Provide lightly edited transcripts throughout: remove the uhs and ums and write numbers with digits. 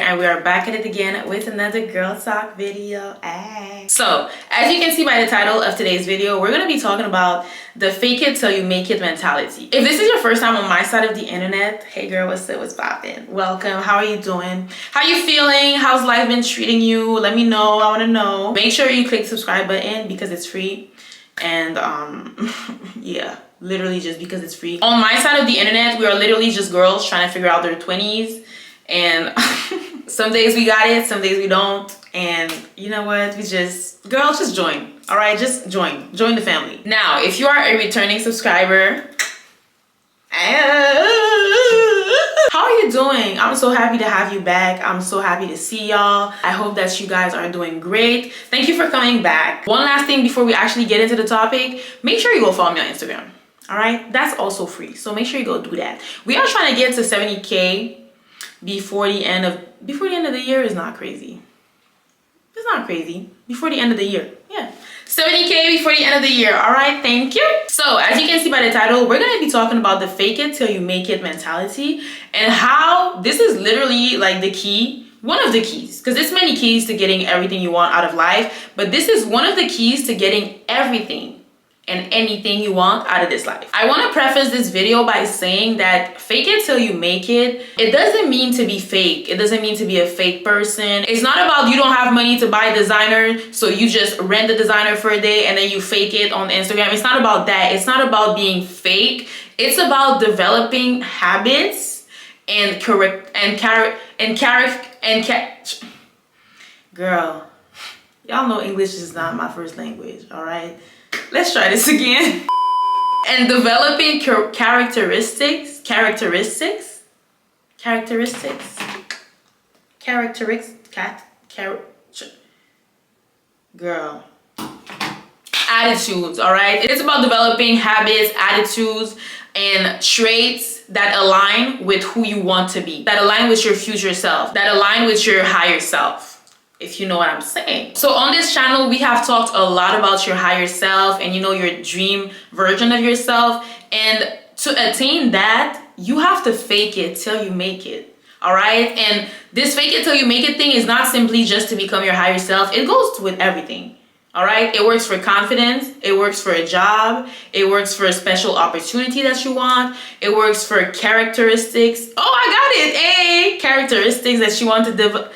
and we are back at it again with another girl talk video. So as you can see by the title of today's video, we're going to be talking about the fake it till you make it mentality. If this is your first time on my side of the internet, hey girl, what's up, what's poppin'? Welcome. How are you doing? How you feeling? How's life been treating you? Let me know. I want to know. Make sure you click the subscribe button because it's free. And yeah, literally just because it's free. On my side of the internet, we are literally just girls trying to figure out their 20s, and some days we got it, some days we don't. And you know what, we just, girls, just join. All right, just join the family. Now if you are a returning subscriber, how are you doing? I'm so happy to have you back. I'm so happy to see y'all. I hope that you guys are doing great. Thank you for coming back. One last thing before we actually get into the topic, make sure you go follow me on Instagram. All right, that's also free, so make sure you go do that. We are trying to get to 70K before the end of the year. Is not crazy. It's not crazy. Before the end of the year, yeah. 70K before the end of the year. All right, thank you. So as you can see by the title, we're going to be talking about the fake it till you make it mentality, and how this is literally like the key, one of the keys, because there's many keys to getting everything you want out of life, but this is one of the keys to getting everything and anything you want out of this life. I want to preface this video by saying that fake it till you make it, it doesn't mean to be fake. It doesn't mean to be a fake person. It's not about you don't have money to buy designer, so you just rent the designer for a day and then you fake it on Instagram. It's not about that. It's not about being fake. It's about developing habits and girl, y'all know English is not my first language, all right? Let's try this again. And developing characteristics. Girl. Attitudes, all right? It's about developing habits, attitudes, and traits that align with who you want to be, that align with your future self, that align with your higher self, if you know what I'm saying. So on this channel, we have talked a lot about your higher self and, you know, your dream version of yourself. And to attain that, you have to fake it till you make it. All right. And this fake it till you make it thing is not simply just to become your higher self. It goes with everything. All right. It works for confidence. It works for a job. It works for a special opportunity that you want. It works for characteristics. Oh, I got it. Hey, characteristics that you want to develop.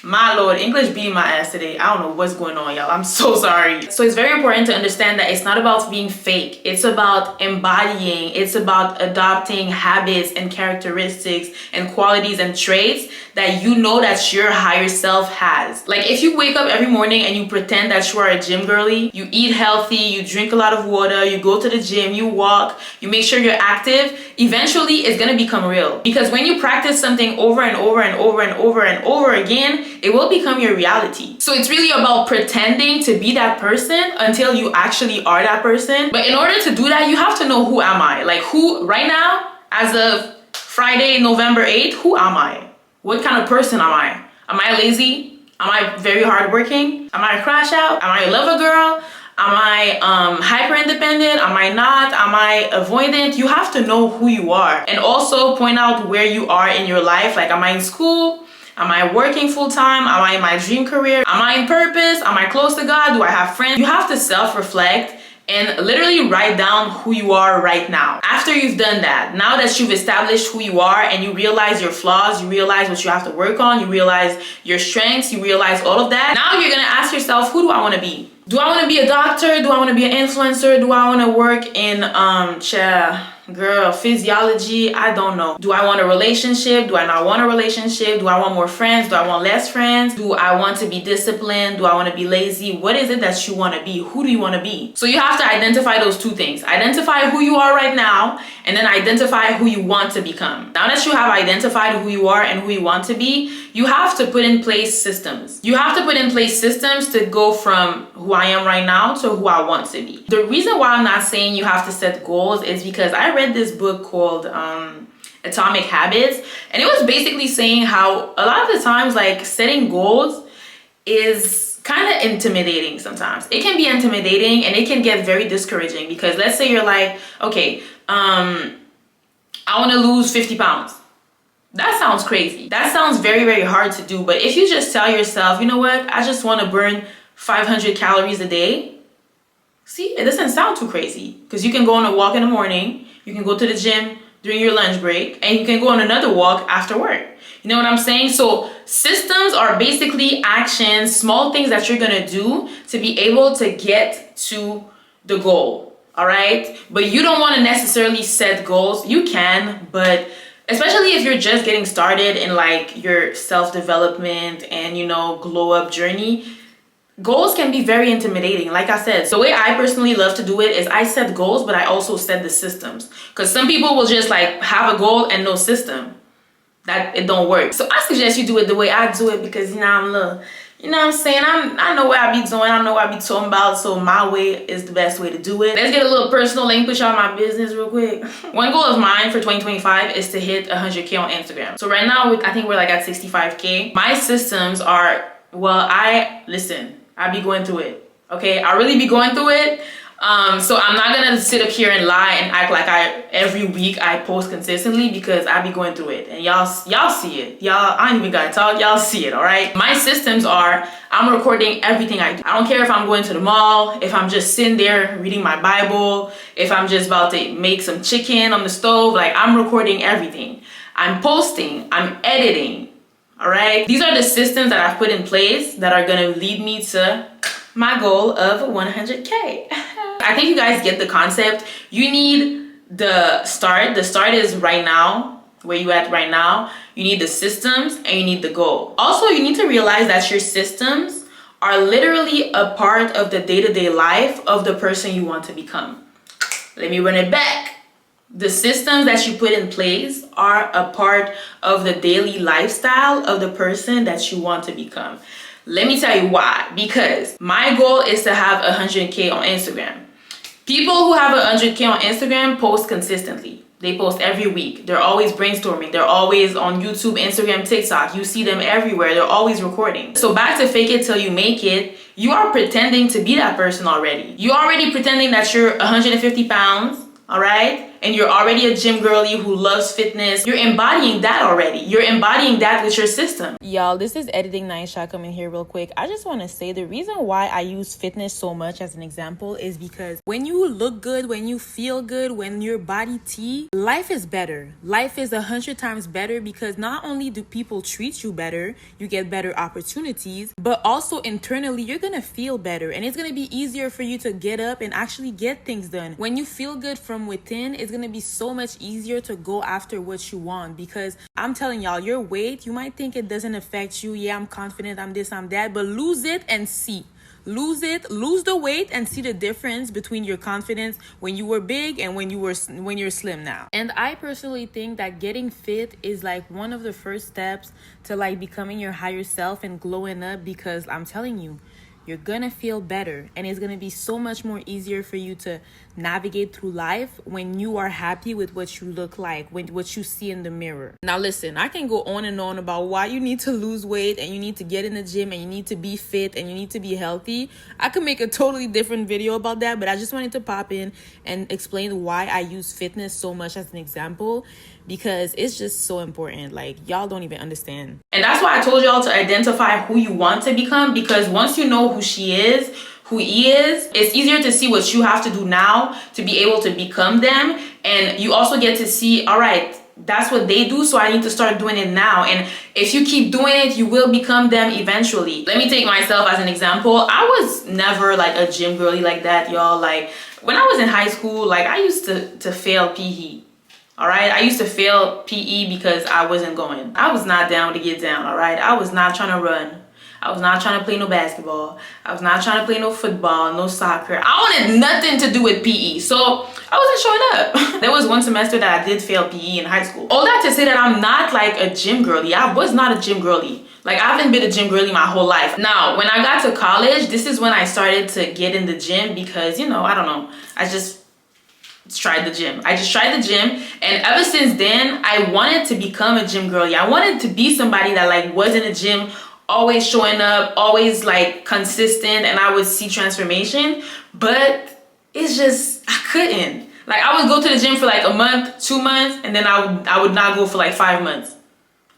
My lord, English beating my ass today. I don't know what's going on, y'all. I'm so sorry. So it's very important to understand that it's not about being fake. It's about embodying. It's about adopting habits and characteristics and qualities and traits that you know that your higher self has. Like if you wake up every morning and you pretend that you are a gym girly, you eat healthy, you drink a lot of water, you go to the gym, you walk, you make sure you're active, eventually it's gonna become real. Because when you practice something over and over and over and over and over again, it will become your reality. So it's really about pretending to be that person until you actually are that person. But in order to do that, you have to know, who am I? Like, who right now, as of Friday, November 8th, who am I? What kind of person am I? Am I lazy? Am I very hardworking? Am I a crash out? Am I a lover girl? Am I hyper independent? Am I not? Am I avoidant? You have to know who you are, and also point out where you are in your life. Like, am I in school? Am I working full-time? Am I in my dream career? Am I in purpose? Am I close to God? Do I have friends? You have to self-reflect and literally write down who you are right now. After you've done that, now that you've established who you are and you realize your flaws, you realize what you have to work on, you realize your strengths, you realize all of that, now you're gonna ask yourself, who do I want to be? Do I want to be a doctor? Do I want to be an influencer? Do I want to work in physiology? I don't know. Do I want a relationship? Do I not want a relationship? Do I want more friends? Do I want less friends? Do I want to be disciplined? Do I want to be lazy? What is it that you want to be? Who do you want to be? So you have to identify those two things. Identify who you are right now, and then identify who you want to become. Now that you have identified who you are and who you want to be, you have to put in place systems. You have to put in place systems to go from who I am right now to who I want to be. The reason why I'm not saying you have to set goals is because I read this book called Atomic Habits, and it was basically saying how a lot of the times, like, setting goals is kind of intimidating sometimes. It can be intimidating and it can get very discouraging, because let's say you're like, okay, I want to lose 50 pounds. That sounds crazy. That sounds very, very hard to do. But if you just tell yourself, you know what, I just want to burn 500 calories a day. See, it doesn't sound too crazy, because you can go on a walk in the morning, you can go to the gym during your lunch break, and you can go on another walk after work. You know what I'm saying? So systems are basically actions, small things that you're gonna do to be able to get to the goal, all right? But you don't wanna necessarily set goals. You can, but especially if you're just getting started in like your self-development and, you know, glow up journey, goals can be very intimidating. Like I said, the way I personally love to do it is I set goals, but I also set the systems. Because some people will just like have a goal and no system. That it don't work. So I suggest you do it the way I do it, because you know I'm little, you know what I'm saying, I know what I be doing, I know what I be talking about, so my way is the best way to do it. Let's get a little personal. Let me push out my business real quick. One goal of mine for 2025 is to hit 100K on Instagram. So right now I think we're like at 65K. My systems are, well, I be going through it. Okay, I really be going through it. So I'm not gonna sit up here and lie and act like every week I post consistently, because I be going through it, and y'all see it. Y'all, I ain't even gotta talk, y'all see it, all right? My systems are, I'm recording everything I do. I don't care if I'm going to the mall, if I'm just sitting there reading my Bible, if I'm just about to make some chicken on the stove, like I'm recording everything. I'm posting, I'm editing, all right? These are the systems that I've put in place that are gonna lead me to my goal of 100K. I think you guys get the concept. You need the start. The start is right now, where you at right now. You need the systems and you need the goal. Also, you need to realize that your systems are literally a part of the day-to-day life of the person you want to become. Let me run it back. The systems that you put in place are a part of the daily lifestyle of the person that you want to become. Let me tell you why. Because my goal is to have 100K on Instagram. People who have 100K on Instagram post consistently. They post every week. They're always brainstorming. They're always on YouTube, Instagram, TikTok. You see them everywhere. They're always recording. So back to fake it till you make it, you are pretending to be that person already. You're already pretending that you're 150 pounds, all right? And you're already a gym girly who loves fitness. You're embodying that already. You're embodying that with your system. Y'all, this is Editing Naësha coming here real quick. I just want to say the reason why I use fitness so much as an example is because when you look good, when you feel good, when your body tea, life is better. Life is 100 times better, because not only do people treat you better, you get better opportunities, but also internally you're going to feel better, and it's going to be easier for you to get up and actually get things done. When you feel good from within, it's going to be so much easier to go after what you want, because I'm telling y'all, your weight, you might think it doesn't affect you. Yeah, I'm confident, I'm this, I'm that, but lose it and see. Lose the weight and see the difference between your confidence when you were big and when you're slim now. And I personally think that getting fit is like one of the first steps to like becoming your higher self and glowing up, because I'm telling you, you're gonna feel better, and it's gonna be so much more easier for you to navigate through life when you are happy with what you look like, with what you see in the mirror. Now listen, I can go on and on about why you need to lose weight and you need to get in the gym and you need to be fit and you need to be healthy. I could make a totally different video about that, but I just wanted to pop in and explain why I use fitness so much as an example, because it's just so important. Like, y'all don't even understand. And that's why I told y'all to identify who you want to become, because once you know who she is, who he is, it's easier to see what you have to do now to be able to become them. And you also get to see, all right, that's what they do, so I need to start doing it now. And if you keep doing it, you will become them eventually. Let me take myself as an example. I was never like a gym girly like that, y'all. Like, when I was in high school, like I used to fail PE. All right, I used to fail PE because I wasn't going. I was not down to get down, all right? I was not trying to run. I was not trying to play no basketball. I was not trying to play no football, no soccer. I wanted nothing to do with PE, so I wasn't showing up. There was one semester that I did fail PE in high school. All that to say that I'm not like a gym girly. I was not a gym girly. Like, I haven't been a gym girly my whole life. Now, when I got to college, this is when I started to get in the gym because, you know, I don't know. I just tried the gym. I just tried the gym, and ever since then I wanted to become a gym girly. I wanted to be somebody that like was in the gym, always showing up, always like consistent, and I would see transformation. But it's just, I couldn't. Like, I would go to the gym for like a month, 2 months, and then I would not go for like 5 months.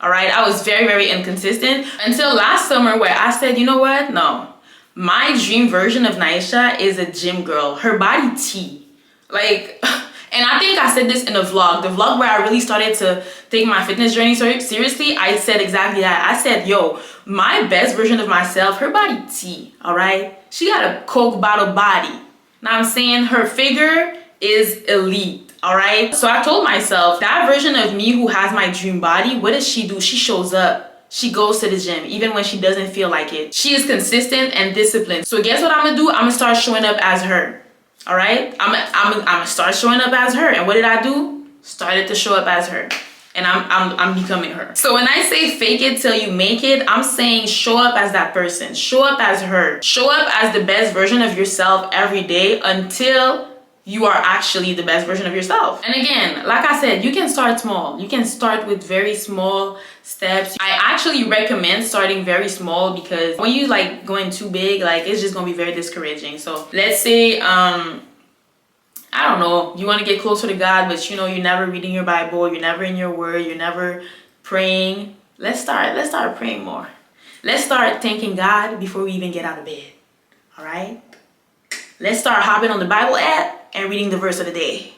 All right, I was very, very inconsistent until last summer where I said, you know what? No, my dream version of Naësha is a gym girl. Her body T. Like, and I think I said this in a vlog, the vlog where I really started to take my fitness journey seriously. I said exactly that. I said, yo, my best version of myself, her body T, all right? She got a Coke bottle body. Now I'm saying her figure is elite. All right, so I told myself that version of me who has my dream body, what does she do? She shows up. She goes to the gym even when she doesn't feel like it. She is consistent and disciplined. So guess what I'm gonna do? I'm gonna start showing up as her. All right, I'm gonna start showing up as her. And what did I do? Started to show up as her. And I'm becoming her. So when I say fake it till you make it, I'm saying show up as that person. Show up as her. Show up as the best version of yourself every day until you are actually the best version of yourself. And again, like I said, you can start small. You can start with very small steps. I actually recommend starting very small because when you like going too big, like it's just gonna be very discouraging. So let's say, I don't know, you wanna get closer to God, but you know, you're never reading your Bible, you're never in your word, you're never praying. Let's start praying more. Let's start thanking God before we even get out of bed, all right? Let's start hopping on the Bible app and reading the verse of the day.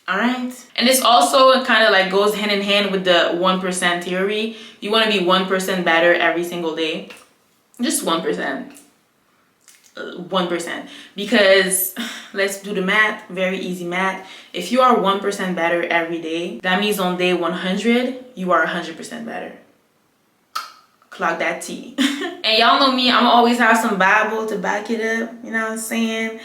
All right. And this also kind of like goes hand in hand with the 1% theory. You want to be 1% better every single day. Just 1%. 1%. Because let's do the math. Very easy math. If you are 1% better every day, that means on day 100, you are 100% better. Clock that T. And y'all know me, I'm always have some Bible to back it up, you know what I'm saying?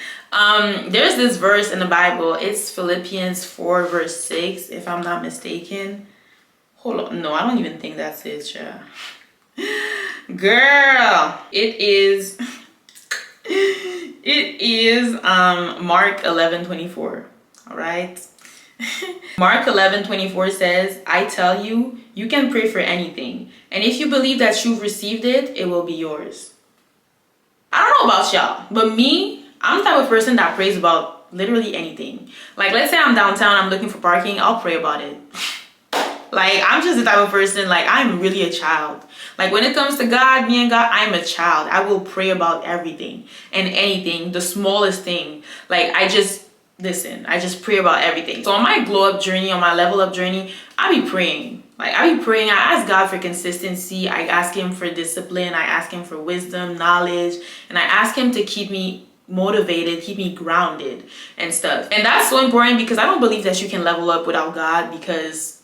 There's this verse in the Bible, it's Philippians 4 verse 6, if I'm not mistaken. Hold on, no, I don't even think that's it, child. Girl, it is Mark 11:24, all right? Mark 11:24 says, I tell you, you can pray for anything. And if you believe that you've received it, it will be yours. I don't know about y'all, but me, I'm the type of person that prays about literally anything. Like, let's say I'm downtown, I'm looking for parking, I'll pray about it. Like, I'm just the type of person, like, I'm really a child. Like, when it comes to God, me and God, I'm a child. I will pray about everything and anything, the smallest thing. Like, I just pray about everything. So on my glow up journey, on my level up journey, I be praying. Like, I be praying. I ask God for consistency. I ask him for discipline. I ask him for wisdom, knowledge, and I ask him to keep me motivated, keep me grounded and stuff. And that's so important because I don't believe that you can level up without God, because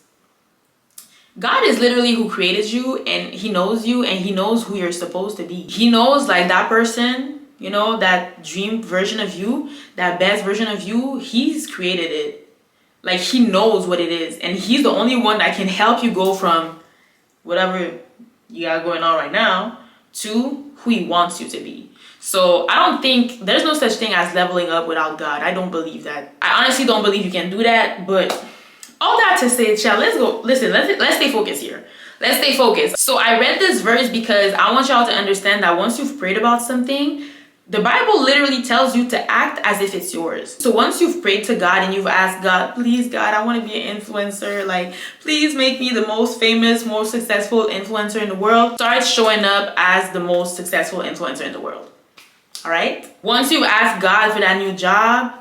God is literally who created you, and he knows you, and he knows who you're supposed to be. He knows, like, that person, you know, that dream version of you, that best version of you, he's created it. Like, he knows what it is, and he's the only one that can help you go from whatever you got going on right now to who he wants you to be. So I don't think there's no such thing as leveling up without God. I don't believe that. I honestly don't believe you can do that. But all that to say, child, let's go. Listen, let's stay focused here. Let's stay focused. So I read this verse because I want y'all to understand that once you've prayed about something, the Bible literally tells you to act as if it's yours. So once you've prayed to God and you've asked God, please God, I want to be an influencer. Like, please make me the most famous, most successful influencer in the world. Start showing up as the most successful influencer in the world. All right? Once you've asked God for that new job,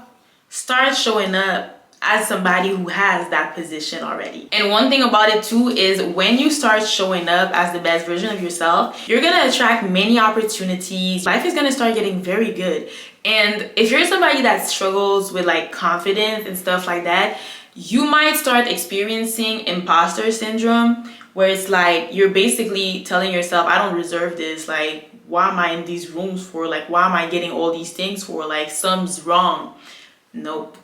start showing up as somebody who has that position already. And one thing about it too is when you start showing up as the best version of yourself, you're gonna attract many opportunities. Life is gonna start getting very good. And if you're somebody that struggles with like confidence and stuff like that, you might start experiencing imposter syndrome, where it's like you're basically telling yourself, I don't deserve this. Like, why am I in these rooms for? Like, why am I getting all these things for? Like, something's wrong. Nope.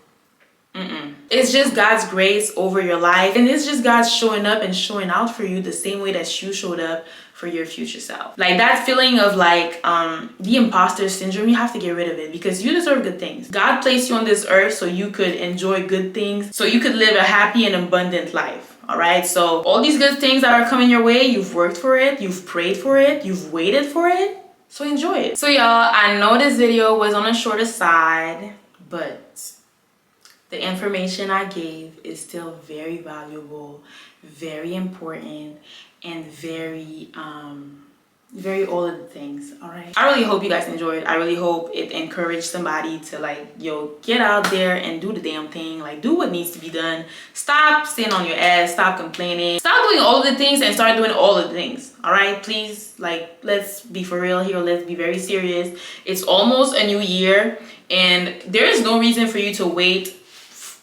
It's just God's grace over your life, and it's just God showing up and showing out for you the same way that you showed up for your future self. Like, that feeling of like the imposter syndrome, you have to get rid of it, because you deserve good things. God placed you on this earth so you could enjoy good things, so you could live a happy and abundant life. All right, so all these good things that are coming your way, you've worked for it, you've prayed for it, you've waited for it, so enjoy it. So y'all, I know this video was on the shorter side, but The information I gave is still very valuable, very important, and very all of the things. All right, I really hope you guys enjoyed. I really hope it encouraged somebody to like, yo, get out there and do the damn thing. Like, do what needs to be done. Stop sitting on your ass, stop complaining, stop doing all of the things and start doing all of the things. All right, please, like, let's be for real here. Let's be very serious. It's almost a new year, and there is no reason for you to wait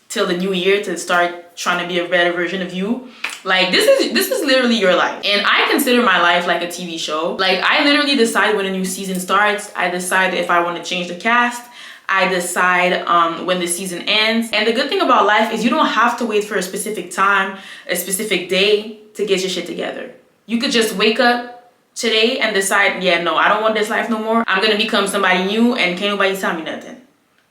till the new year to start trying to be a better version of you. Like, this is literally your life, and I consider my life like a TV show. Like, I literally decide when a new season starts. I decide if I want to change the cast. I decide when the season ends. And the good thing about life is you don't have to wait for a specific time, a specific day to get your shit together. You could just wake up today and decide, yeah, no, I don't want this life no more. I'm gonna become somebody new, and can't nobody tell me nothing.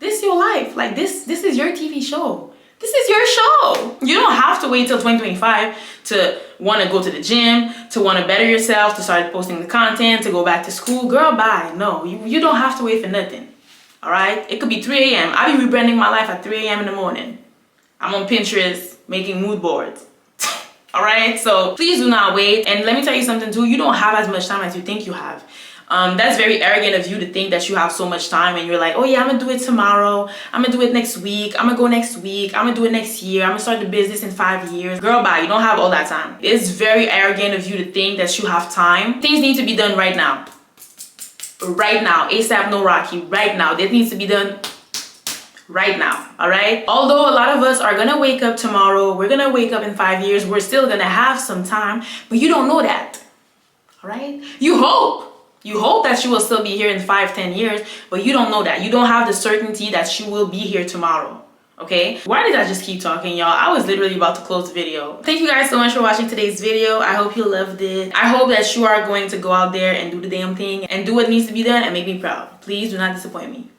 This is your life. Like, this is your TV show. This is your show. You don't have to wait till 2025 to want to go to the gym, to want to better yourself, to start posting the content, to go back to school. Girl, bye. No, you don't have to wait for nothing. All right? It could be 3 a.m. I be rebranding my life at 3 a.m. in the morning. I'm on Pinterest making mood boards. All right? So please do not wait. And let me tell you something too. You don't have as much time as you think you have. That's very arrogant of you to think that you have so much time and you're like, oh yeah, I'm gonna do it tomorrow, I'm gonna do it next week, I'm gonna go next week, I'm gonna do it next year, I'm gonna start the business in 5 years. Girl, bye. You don't have all that time. It's very arrogant of you to think that you have time. Things need to be done right now. Right now. ASAP, no Rocky. Right now. That needs to be done right now. All right? Although a lot of us are gonna wake up tomorrow, we're gonna wake up in 5 years, we're still gonna have some time, but you don't know that. All right? You hope that you will still be here in 5-10 years, but you don't know that. You don't have the certainty that you will be here tomorrow. Okay? Why did I just keep talking, y'all? I was literally about to close the video. Thank you guys so much for watching today's video. I hope you loved it. I hope that you are going to go out there and do the damn thing and do what needs to be done and make me proud. Please do not disappoint me.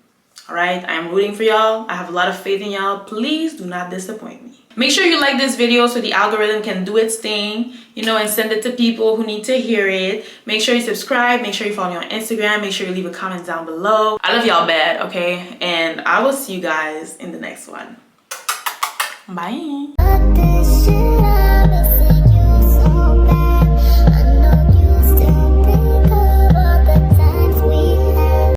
All right? I am rooting for y'all. I have a lot of faith in y'all. Please do not disappoint me. Make sure you like this video so the algorithm can do its thing, you know, and send it to people who need to hear it. Make sure you subscribe. Make sure you follow me on Instagram. Make sure you leave a comment down below. I love y'all bad, okay? And I will see you guys in the next one. Bye.